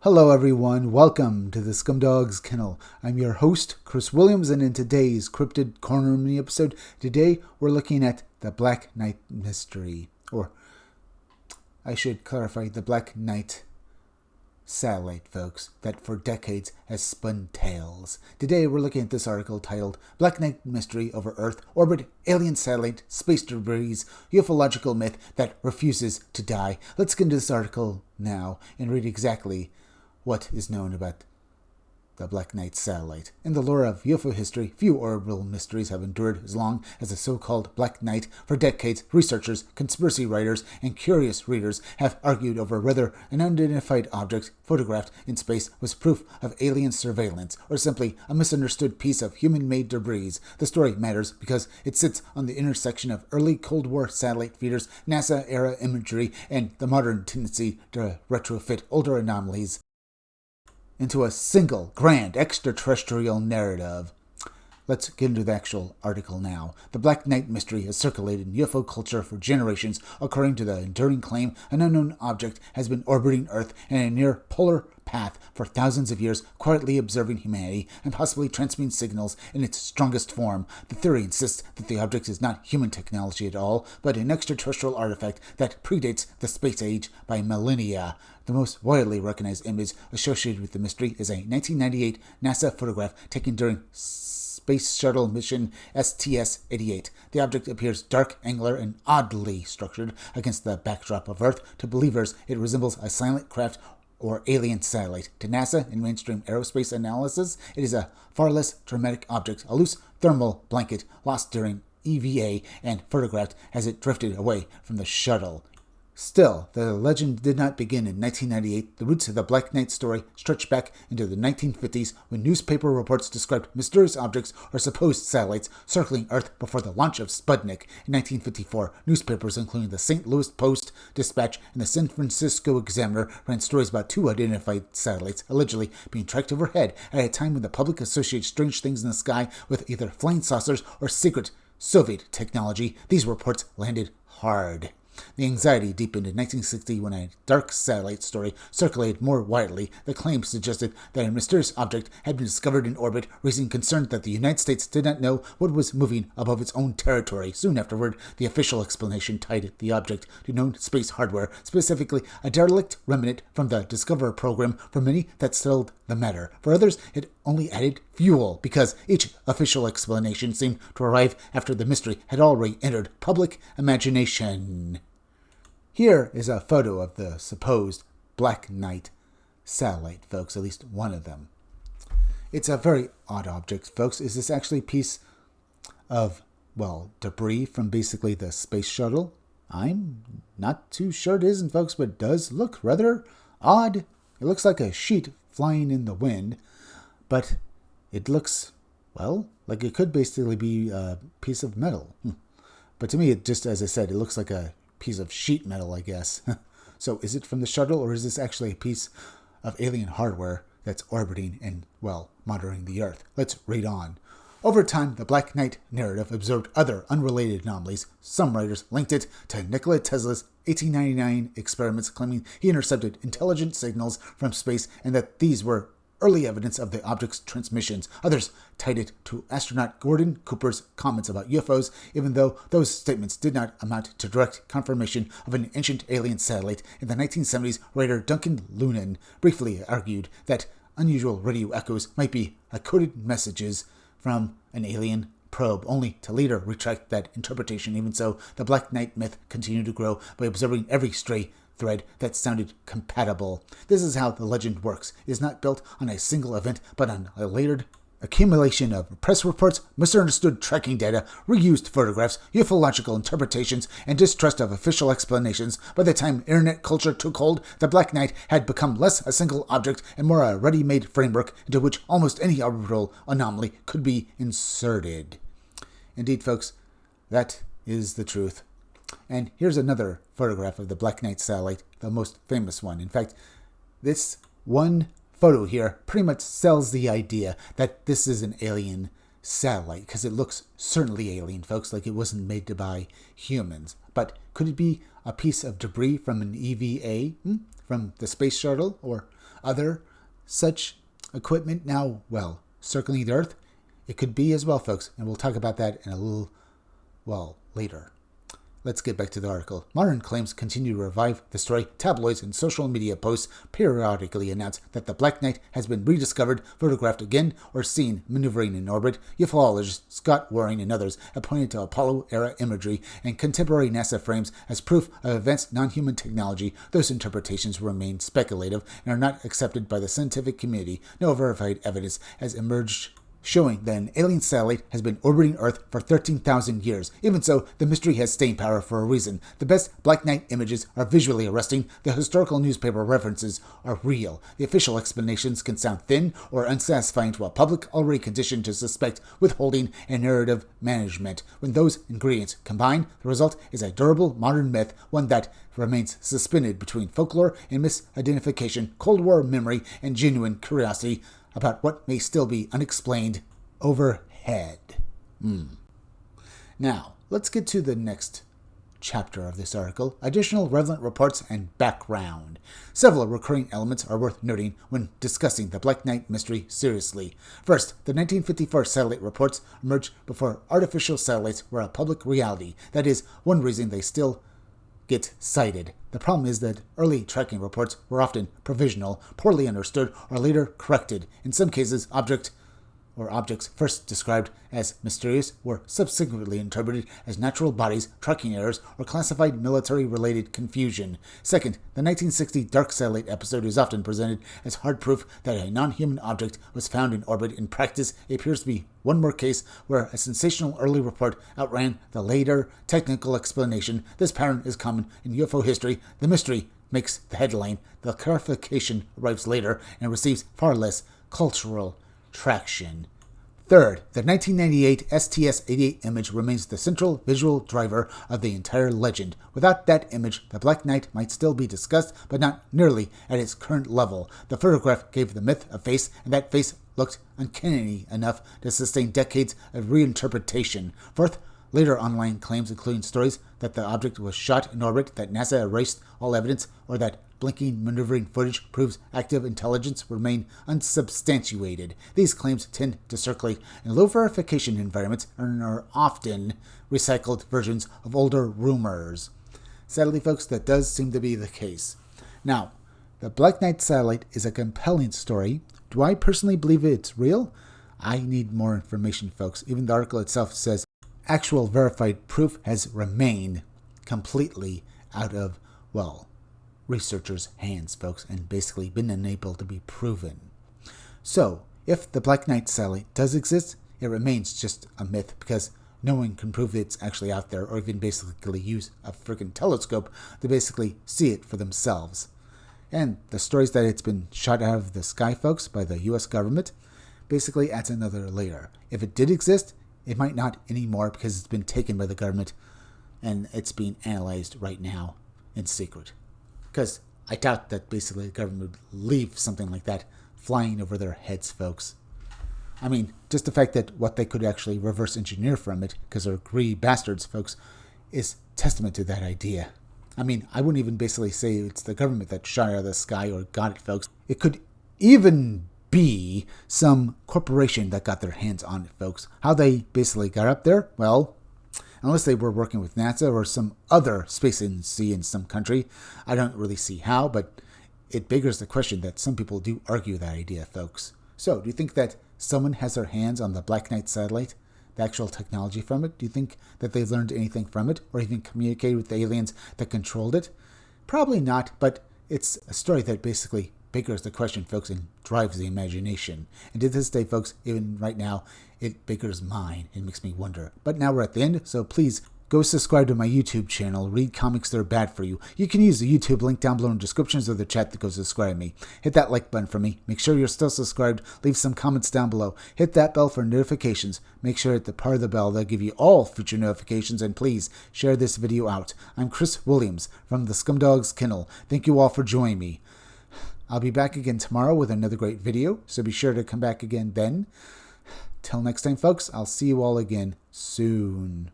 Hello everyone, welcome to the Scumdogs Kennel. I'm your host, Chris Williams, and in today's Cryptid Corner mini episode, today we're looking at the Black Knight mystery. Or, I should clarify, the Black Knight satellite, folks, that for decades has spun tales. Today we're looking at this article titled Black Knight Mystery Over Earth, Orbit, Alien Satellite, Space Debris, Ufological Myth That Refuses to Die. Let's get into this article now and read exactly what is known about the Black Knight satellite. In the lore of UFO history, few orbital mysteries have endured as long as the so-called Black Knight. For decades, researchers, conspiracy writers, and curious readers have argued over whether an unidentified object photographed in space was proof of alien surveillance or simply a misunderstood piece of human-made debris. The story matters because it sits on the intersection of early Cold War satellite feeders, NASA-era imagery, and the modern tendency to retrofit older anomalies into a single grand extraterrestrial narrative. Let's get into the actual article now. The Black Knight mystery has circulated in UFO culture for generations, according to the enduring claim an unknown object has been orbiting Earth in a near-polar path for thousands of years, quietly observing humanity and possibly transmitting signals in its strongest form. The theory insists that the object is not human technology at all, but an extraterrestrial artifact that predates the space age by millennia. The most widely recognized image associated with the mystery is a 1998 NASA photograph taken during Space Shuttle mission STS-88. The object appears dark, angular, and oddly structured against the backdrop of Earth. To believers, it resembles a silent craft or alien satellite. To NASA and mainstream aerospace analysis, it is a far less dramatic object, a loose thermal blanket lost during EVA and photographed as it drifted away from the shuttle. Still, the legend did not begin in 1998. The roots of the Black Knight story stretch back into the 1950s when newspaper reports described mysterious objects or supposed satellites circling Earth before the launch of Sputnik. In 1954, newspapers including the St. Louis Post-Dispatch and the San Francisco Examiner ran stories about two identified satellites allegedly being tracked overhead at a time when the public associates strange things in the sky with either flying saucers or secret Soviet technology. These reports landed hard. The anxiety deepened in 1960 when a dark satellite story circulated more widely. The claim suggested that a mysterious object had been discovered in orbit, raising concern that the United States did not know what was moving above its own territory. Soon afterward, the official explanation tied the object to known space hardware, specifically a derelict remnant from the Discoverer program. For many, that settled the matter. For others, it only added fuel, because each official explanation seemed to arrive after the mystery had already entered public imagination. Here is a photo of the supposed Black Knight satellite, folks, at least one of them. It's a very odd object, folks. Is this actually a piece of, debris from basically the space shuttle? I'm not too sure it isn't, folks, but it does look rather odd. It looks like a sheet flying in the wind, but it looks, like it could basically be a piece of metal. But to me, it just, as I said, it looks like a piece of sheet metal, I guess. So is it from the shuttle, or is this actually a piece of alien hardware that's orbiting and, monitoring the Earth? Let's read on. Over time, the Black Knight narrative observed other unrelated anomalies. Some writers linked it to Nikola Tesla's 1899 experiments, claiming he intercepted intelligent signals from space and that these were early evidence of the object's transmissions. Others tied it to astronaut Gordon Cooper's comments about UFOs, even though those statements did not amount to direct confirmation of an ancient alien satellite. In the 1970s, writer Duncan Lunan briefly argued that unusual radio echoes might be coded messages from an alien probe, only to later retract that interpretation. Even so, the Black Knight myth continued to grow by observing every stray thread that sounded compatible. This is how the legend works. It is not built on a single event, but on a layered accumulation of press reports, misunderstood tracking data, reused photographs, ufological interpretations, and distrust of official explanations. By the time internet culture took hold, the Black Knight had become less a single object and more a ready-made framework into which almost any orbital anomaly could be inserted. Indeed, folks, that is the truth. And here's another photograph of the Black Knight satellite, the most famous one. In fact, this one photo here pretty much sells the idea that this is an alien satellite, because it looks certainly alien, folks, like it wasn't made by humans. But could it be a piece of debris from an EVA, from the space shuttle, or other such equipment now, well, circling the Earth? It could be as well, folks, and we'll talk about that in a little, later. Let's get back to the article. Modern claims continue to revive the story. Tabloids and social media posts periodically announce that the Black Knight has been rediscovered, photographed again, or seen maneuvering in orbit. Ufologists Scott Waring and others have pointed to Apollo-era imagery and contemporary NASA frames as proof of advanced non-human technology. Those interpretations remain speculative and are not accepted by the scientific community. No verified evidence has emerged showing that an alien satellite has been orbiting Earth for 13,000 years. Even so, the mystery has staying power for a reason. The best Black Knight images are visually arresting. The historical newspaper references are real. The official explanations can sound thin or unsatisfying to a public already conditioned to suspect withholding and narrative management. When those ingredients combine, the result is a durable modern myth, one that remains suspended between folklore and misidentification, Cold War memory, and genuine curiosity about what may still be unexplained overhead. Now, let's get to the next chapter of this article. Additional relevant reports and background. Several recurring elements are worth noting when discussing the Black Knight mystery seriously. First, the 1954 satellite reports emerged before artificial satellites were a public reality. That is one reason they still get cited. The problem is that early tracking reports were often provisional, poorly understood, or later corrected. In some cases, objects first described as mysterious were subsequently interpreted as natural bodies, tracking errors, or classified military-related confusion. Second, the 1960 Dark Satellite episode is often presented as hard proof that a non-human object was found in orbit. In practice, it appears to be one more case where a sensational early report outran the later technical explanation. This pattern is common in UFO history. The mystery makes the headline. The clarification arrives later and receives far less cultural traction. Third, the 1998 STS-88 image remains the central visual driver of the entire legend. Without that image, the Black Knight might still be discussed, but not nearly at its current level. The photograph gave the myth a face, and that face looked uncanny enough to sustain decades of reinterpretation. Fourth, later online claims, including stories that the object was shot in orbit, that NASA erased all evidence, or that blinking maneuvering footage proves active intelligence, remain unsubstantiated. These claims tend to circulate in low verification environments and are often recycled versions of older rumors. Sadly, folks, that does seem to be the case. Now, the Black Knight satellite is a compelling story. Do I personally believe it's real? I need more information, folks. Even the article itself says actual verified proof has remained completely out of, researchers' hands, folks, and basically been unable to be proven. So, if the Black Knight satellite does exist, it remains just a myth because no one can prove it's actually out there or even basically use a freaking telescope to basically see it for themselves. And the stories that it's been shot out of the sky, folks, by the U.S. government basically adds another layer. If it did exist, it might not anymore because it's been taken by the government and it's being analyzed right now in secret. Because I doubt that basically the government would leave something like that flying over their heads, folks. I mean, just the fact that what they could actually reverse engineer from it, because they're greedy bastards, folks, is testament to that idea. I mean, I wouldn't even basically say it's the government that shot out of the sky or got it, folks. It could even be some corporation that got their hands on it, folks. How they basically got up there? Well, unless they were working with NASA or some other space agency in some country. I don't really see how, but it beggars the question that some people do argue that idea, folks. So, do you think that someone has their hands on the Black Knight satellite, the actual technology from it? Do you think that they've learned anything from it or even communicated with the aliens that controlled it? Probably not, but it's a story that basically beggars the question, folks, and drives the imagination. And to this day, folks, even right now, it beggars mine. It makes me wonder. But now we're at the end, so please go subscribe to my YouTube channel. Read comics that are bad for you. You can use the YouTube link down below in descriptions of the chat to go subscribe me. Hit that like button for me. Make sure you're still subscribed. Leave some comments down below. Hit that bell for notifications. Make sure at the part of the bell that'll give you all future notifications. And please share this video out. I'm Chris Williams from the Scumdogs Kennel. Thank you all for joining me. I'll be back again tomorrow with another great video, so be sure to come back again then. Till next time, folks, I'll see you all again soon.